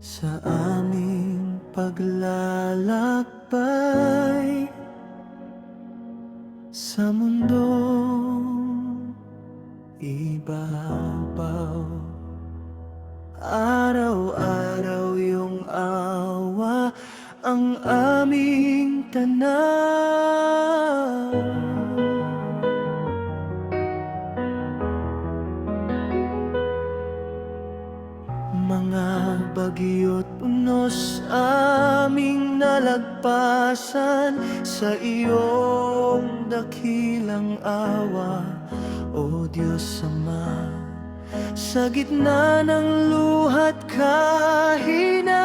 Sa aming paglalakbay sa mundong ibabaw, araw-araw iyong awa ang aming tanaw. Mga bagyo't unos aming nalagpasan sa iyong dakilang awa, O Diyos Ama. Sa gitna ng luha't kahinaan,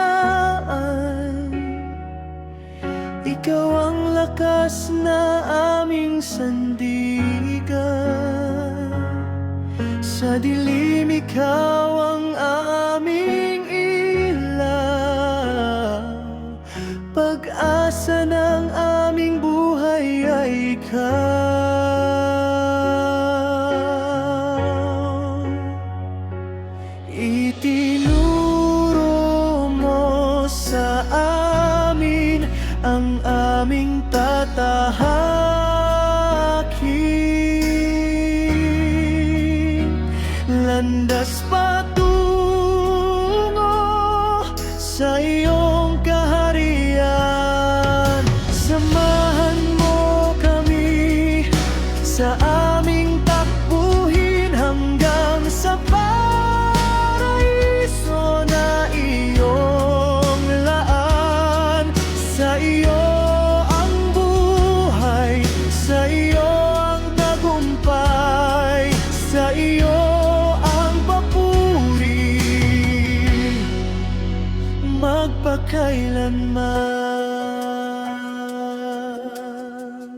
Ikaw ang lakas na aming sandigan. Sa dilim Ikaw ang aming ilaw, pag-asa ng aming buhay ay Ikaw. Itinuro mo sa amin ang aming tatahakin, landas patungo sa iyong kaharian. Samahan mo kami sa aming takbuhin hanggang sa paraiso na iyong laan. Sa iyo ang buhay, sa iyo ang tagumpay, sa iyo magpakailanman.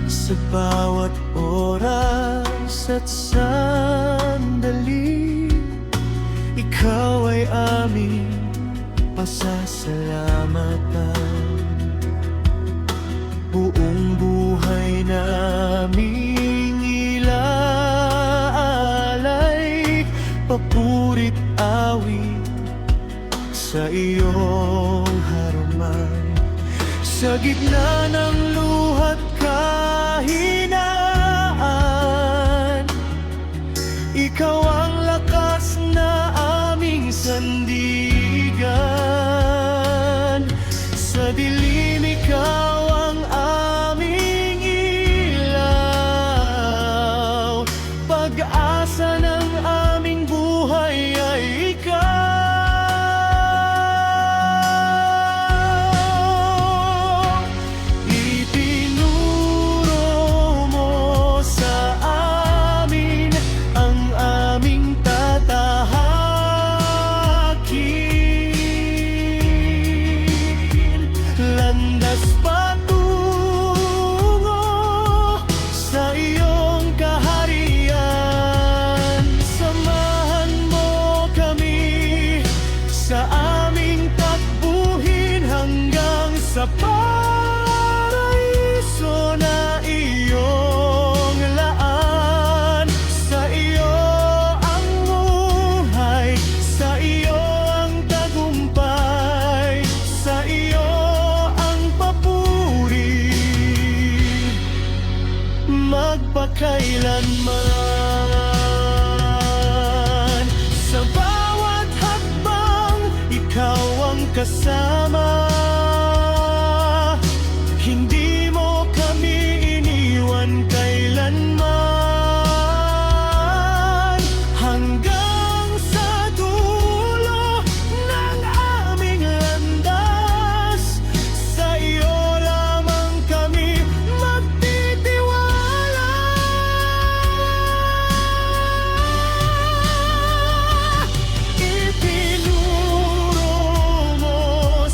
Sa bawat oras at sandali, Ikaw ay aming pasasalamatan. Buong buhay naming ilaalay, papuri't awit sa iyong harumay. Sa gitna ng luha't kahinaan, Ikaw ang lakas na aming sandigan. Sa dilim Ikaw ang aming ilaw, pag-asa ng aming buhay ay Ikaw. Itinuro mo sa amin ang aming tatahakin, landas patungo sa iyong kaharian. Samahan mo kami sa aming takbuhin hanggang sa paraiso na iyong laan. Sa iyo ang buhay, sa iyo ang tagumpay, sa iyo ang papuri magpakailanman. Sa bawat hakbang, Ikaw ang kasama. Hindi mo kami iniwan kailanman. Hanggang sa dulo ng aming landas, sa iyo lamang kami magtitiwala. Itinuro mo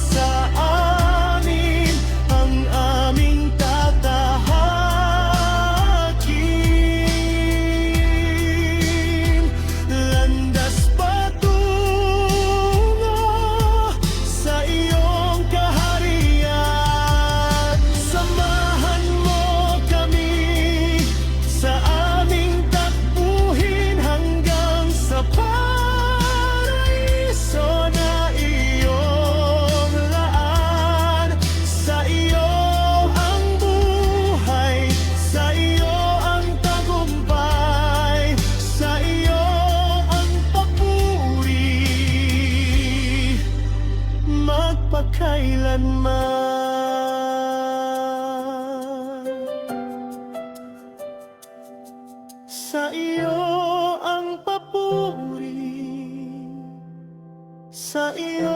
sa iyo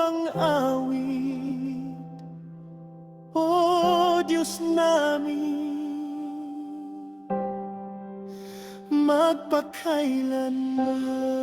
ang awit, O Diyos namin, magpakailanman.